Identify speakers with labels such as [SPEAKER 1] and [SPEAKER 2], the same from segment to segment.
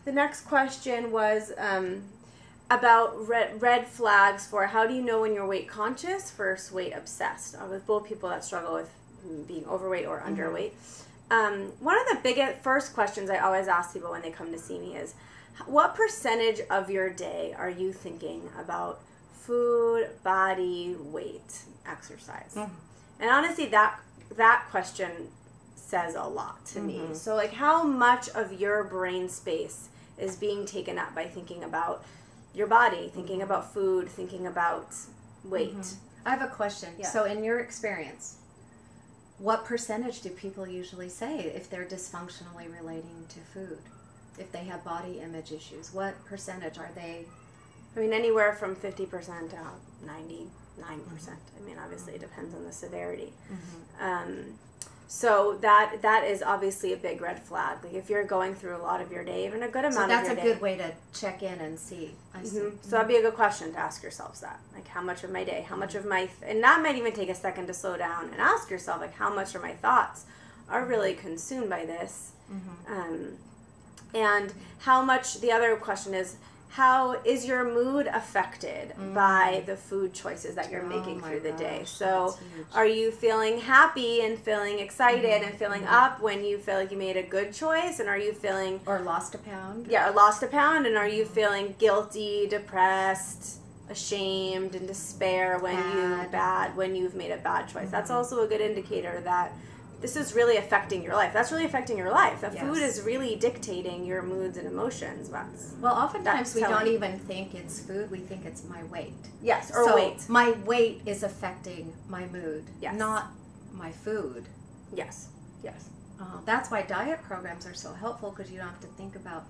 [SPEAKER 1] The next question was about red flags for how do you know when you're weight conscious versus weight obsessed, with both people that struggle with being overweight or underweight. One of the first questions I always ask people when they come to see me is, what percentage of your day are you thinking about food, body, weight, exercise? And honestly, that question says a lot to me. So like, how much of your brain space is being taken up by thinking about your body, thinking about food, thinking about weight?
[SPEAKER 2] I have a question.
[SPEAKER 1] Yeah.
[SPEAKER 2] So in your experience, what percentage do people usually say if they're dysfunctionally relating to food? If they have body image issues, what percentage are they?
[SPEAKER 1] I mean, anywhere from 50% to 99%. I mean, obviously it depends on the severity. So that is obviously a big red flag. Like if you're going through a lot of your day, even a good amount of your day.
[SPEAKER 2] So that's a good way to check in and see. I see.
[SPEAKER 1] So that'd be a good question to ask yourselves that. Like, how much of my day, how much of my, and that might even take a second to slow down and ask yourself, like, how much of my thoughts are really consumed by this? And how much, the other question is, how is your mood affected by the food choices that you're making through the day? So are you feeling happy and feeling excited and feeling up when you feel like you made a good choice? And are you feeling...
[SPEAKER 2] Or lost a pound?
[SPEAKER 1] Yeah, or lost a pound. And are you feeling guilty, depressed, ashamed, and despair when you've made a bad choice? That's also a good indicator that this is really affecting your life. That's really affecting your life. The food is really dictating your moods and emotions.
[SPEAKER 2] Well, oftentimes we don't even think it's food. We think it's my weight.
[SPEAKER 1] Yes, or weight.
[SPEAKER 2] My weight is affecting my mood, not my food.
[SPEAKER 1] Yes.
[SPEAKER 2] That's why diet programs are so helpful, because you don't have to think about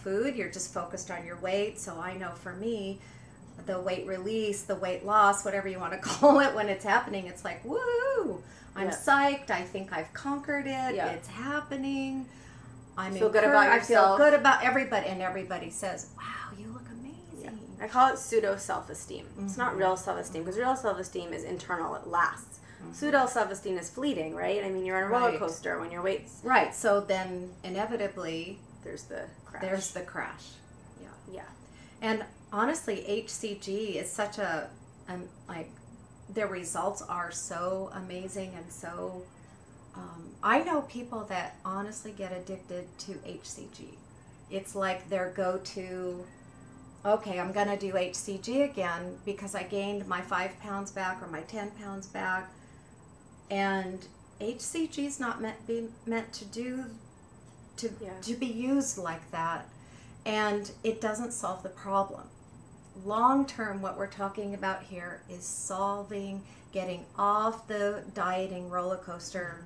[SPEAKER 2] food. You're just focused on your weight. So I know for me, the weight release, the weight loss, whatever you want to call it, when it's happening, it's like, woo! I'm psyched. I think I've conquered it. It's happening. I feel good about yourself. I feel good about everybody, and everybody says, "Wow, you look amazing."
[SPEAKER 1] I call it pseudo self-esteem. It's not real self-esteem, because real self-esteem is internal. It lasts. Pseudo self-esteem is fleeting, right? I mean, you're on a roller coaster when your weight's
[SPEAKER 2] So then, inevitably,
[SPEAKER 1] there's the crash. Yeah.
[SPEAKER 2] And honestly, HCG is such a their results are so amazing, and so I know people that honestly get addicted to HCG. It's like their go-to, okay, I'm going to do HCG again because I gained my 5 pounds back or my 10 pounds back. And HCG is not meant to be used like that, and it doesn't solve the problem. Long term, what we're talking about here is getting off the dieting roller coaster.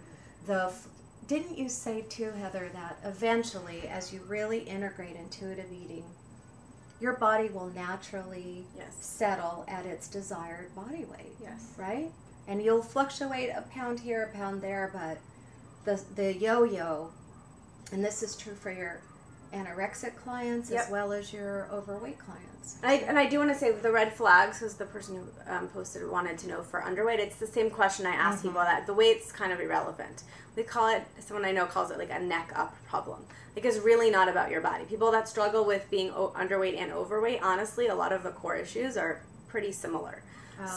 [SPEAKER 2] Didn't you say too, Heather, that eventually, as you really integrate intuitive eating, your body will naturally settle at its desired body weight?
[SPEAKER 1] Yes.
[SPEAKER 2] Right? And you'll fluctuate a pound here, a pound there, but the yo-yo, and this is true for your anorexic clients as well as your overweight clients.
[SPEAKER 1] And I do want to say the red flags, because the person who posted wanted to know for underweight, it's the same question I ask people, that the weight's kind of irrelevant. We call it, someone I know calls it like a neck up problem. Like, it's really not about your body. People that struggle with being underweight and overweight, honestly, a lot of the core issues are pretty similar.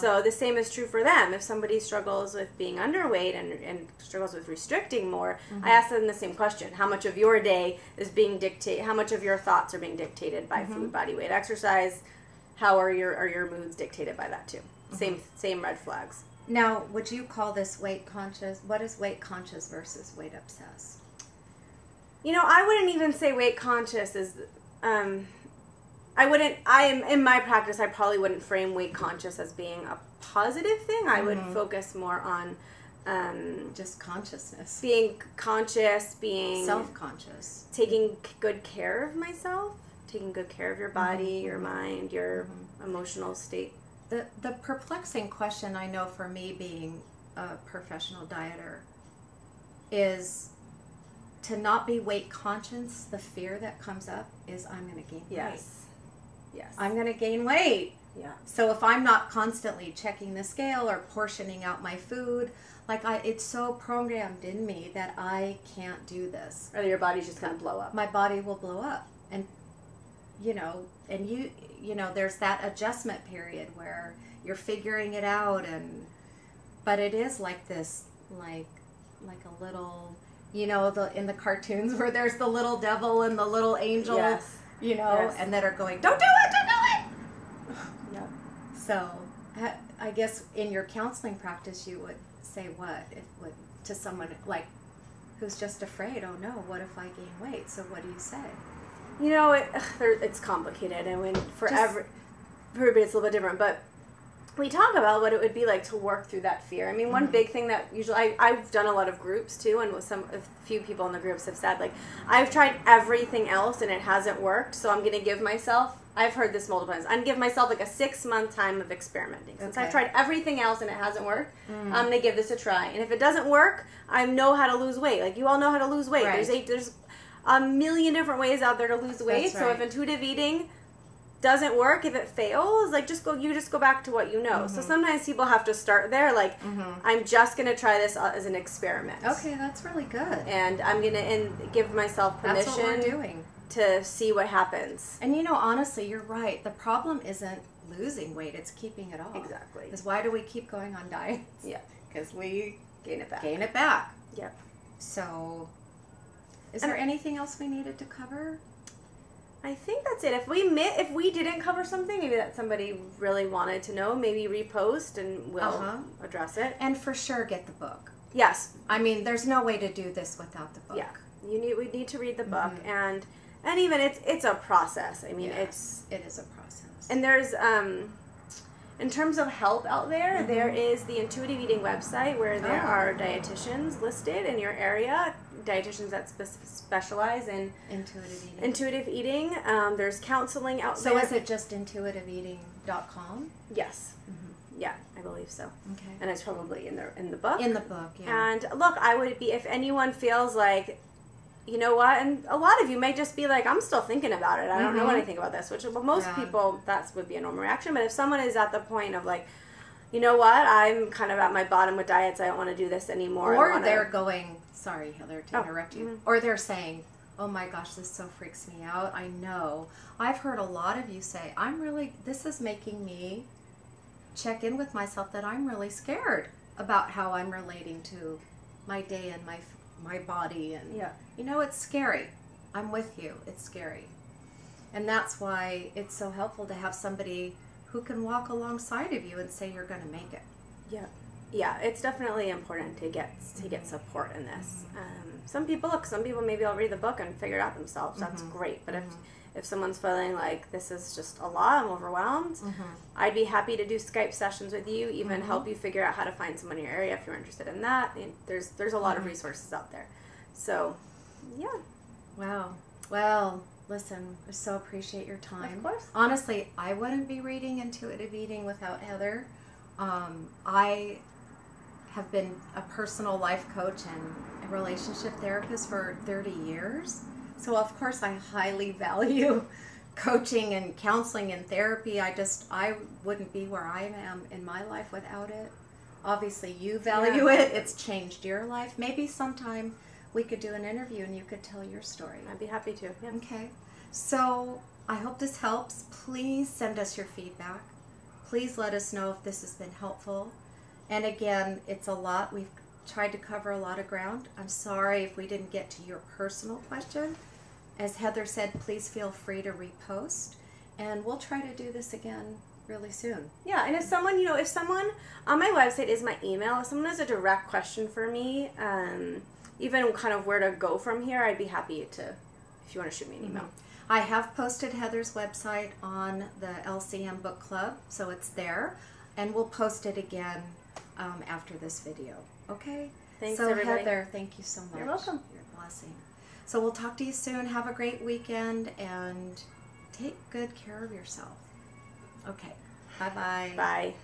[SPEAKER 1] So the same is true for them. If somebody struggles with being underweight and struggles with restricting more, I ask them the same question. How much of your day is being dictated, how much of your thoughts are being dictated by food, body weight, exercise? How are your moods dictated by that too? Same red flags.
[SPEAKER 2] Now, would you call this weight conscious? What is weight conscious versus weight obsessed?
[SPEAKER 1] I wouldn't even say weight conscious is... in my practice, I probably wouldn't frame weight conscious as being a positive thing. I would focus more on
[SPEAKER 2] just consciousness.
[SPEAKER 1] Being conscious, being
[SPEAKER 2] self-conscious.
[SPEAKER 1] Taking good care of myself, taking good care of your body, your mind, your emotional state.
[SPEAKER 2] The perplexing question, I know for me being a professional dieter, is to not be weight conscious. The fear that comes up is I'm going to gain weight. Yes. I'm going to gain weight.
[SPEAKER 1] Yeah.
[SPEAKER 2] So if I'm not constantly checking the scale or portioning out my food, like it's so programmed in me that I can't do this.
[SPEAKER 1] Or your body's just going to blow up.
[SPEAKER 2] My body will blow up. And, and there's that adjustment period where you're figuring it out. But it is like this, like a little, in the cartoons where there's the little devil and the little angel,
[SPEAKER 1] yes. Yes.
[SPEAKER 2] and that are going, don't do it, don't do it.
[SPEAKER 1] Yeah.
[SPEAKER 2] So I guess in your counseling practice, you would say what to someone like who's just afraid, oh no, what if I gain weight? So what do you say?
[SPEAKER 1] It's complicated, and for everybody it's a little bit different, but we talk about what it would be like to work through that fear. I mean, one big thing that usually I've done a lot of groups too, and a few people in the groups have said, like, I've tried everything else and it hasn't worked, so I'm going to give myself, I've heard this multiple times, I'm going to give myself like a 6-month time of experimenting. Since I've tried everything else and it hasn't worked, I'm going to give this a try. And if it doesn't work, I know how to lose weight. Like, you all know how to lose weight. Right. There's a million different ways out there to lose weight. That's right. So if intuitive eating doesn't work, if it fails, like, you just go back to what you know. So sometimes people have to start there, like, I'm just going to try this as an experiment.
[SPEAKER 2] Okay, that's really good.
[SPEAKER 1] And I'm going to give myself permission.
[SPEAKER 2] That's what we're doing.
[SPEAKER 1] To see what happens.
[SPEAKER 2] And honestly, you're right. The problem isn't losing weight, it's keeping it off.
[SPEAKER 1] Exactly.
[SPEAKER 2] Because why do we keep going on diets?
[SPEAKER 1] Yeah.
[SPEAKER 2] Because we
[SPEAKER 1] gain it back.
[SPEAKER 2] Yep. So, is there anything else we needed to cover?
[SPEAKER 1] I think that's it. If we didn't cover something, maybe that somebody really wanted to know, maybe repost and we'll address it.
[SPEAKER 2] And for sure, get the book.
[SPEAKER 1] Yes.
[SPEAKER 2] I mean, there's no way to do this without the book.
[SPEAKER 1] Yeah. We need to read the book, and even it's a process. I mean, it is
[SPEAKER 2] a process.
[SPEAKER 1] And there's in terms of help out there, there is the Intuitive Eating website where there are dietitians listed in your area, dietitians that specialize in intuitive eating. There's counseling out there.
[SPEAKER 2] So is it just intuitiveeating.com?
[SPEAKER 1] Yes. Yeah, I believe so.
[SPEAKER 2] Okay.
[SPEAKER 1] And it's probably in the book.
[SPEAKER 2] In the book, yeah.
[SPEAKER 1] And look, I would be, if anyone feels like, you know what, and a lot of you may just be like, I'm still thinking about it. I don't know anything about this, which most people, that would be a normal reaction. But if someone is at the point of like, you know what, I'm kind of at my bottom with diets, I don't want to do this anymore.
[SPEAKER 2] Or they're going, sorry, Heather, to interrupt you. Or they're saying, oh my gosh, this so freaks me out. I know. I've heard a lot of you say, this is making me check in with myself that I'm really scared about how I'm relating to my day and my body, and it's scary. I'm with you. It's scary. And that's why it's so helpful to have somebody who can walk alongside of you and say you're going to make it.
[SPEAKER 1] Yeah, it's definitely important to get support in this. Some people maybe I'll read the book and figure it out themselves. That's great. But if someone's feeling like this is just a lot, I'm overwhelmed, I'd be happy to do Skype sessions with you, even help you figure out how to find someone in your area if you're interested in that. There's a lot of resources out there. So, yeah.
[SPEAKER 2] Wow. Well, listen, I so appreciate your time.
[SPEAKER 1] Of course.
[SPEAKER 2] Honestly, I wouldn't be reading Intuitive Eating without Heather. I have been a personal life coach and a relationship therapist for 30 years. So, of course, I highly value coaching and counseling and therapy. I wouldn't be where I am in my life without it. Obviously, you value it. It's changed your life. Maybe sometime we could do an interview and you could tell your story.
[SPEAKER 1] I'd be happy to. Yeah.
[SPEAKER 2] Okay. So, I hope this helps. Please send us your feedback. Please let us know if this has been helpful. And again, it's a lot. We've tried to cover a lot of ground. I'm sorry if we didn't get to your personal question. As Heather said, please feel free to repost. And we'll try to do this again really soon.
[SPEAKER 1] Yeah, and if someone on my website is my email, if someone has a direct question for me, even kind of where to go from here, I'd be happy to, if you want to shoot me an email.
[SPEAKER 2] I have posted Heather's website on the LCM Book Club, so it's there. And we'll post it again after this video. Okay?
[SPEAKER 1] Thanks,
[SPEAKER 2] so,
[SPEAKER 1] everybody.
[SPEAKER 2] Heather, thank you so much.
[SPEAKER 1] You're welcome.
[SPEAKER 2] You're a blessing. So we'll talk to you soon. Have a great weekend and take good care of yourself. Okay. Bye-bye.
[SPEAKER 1] Bye.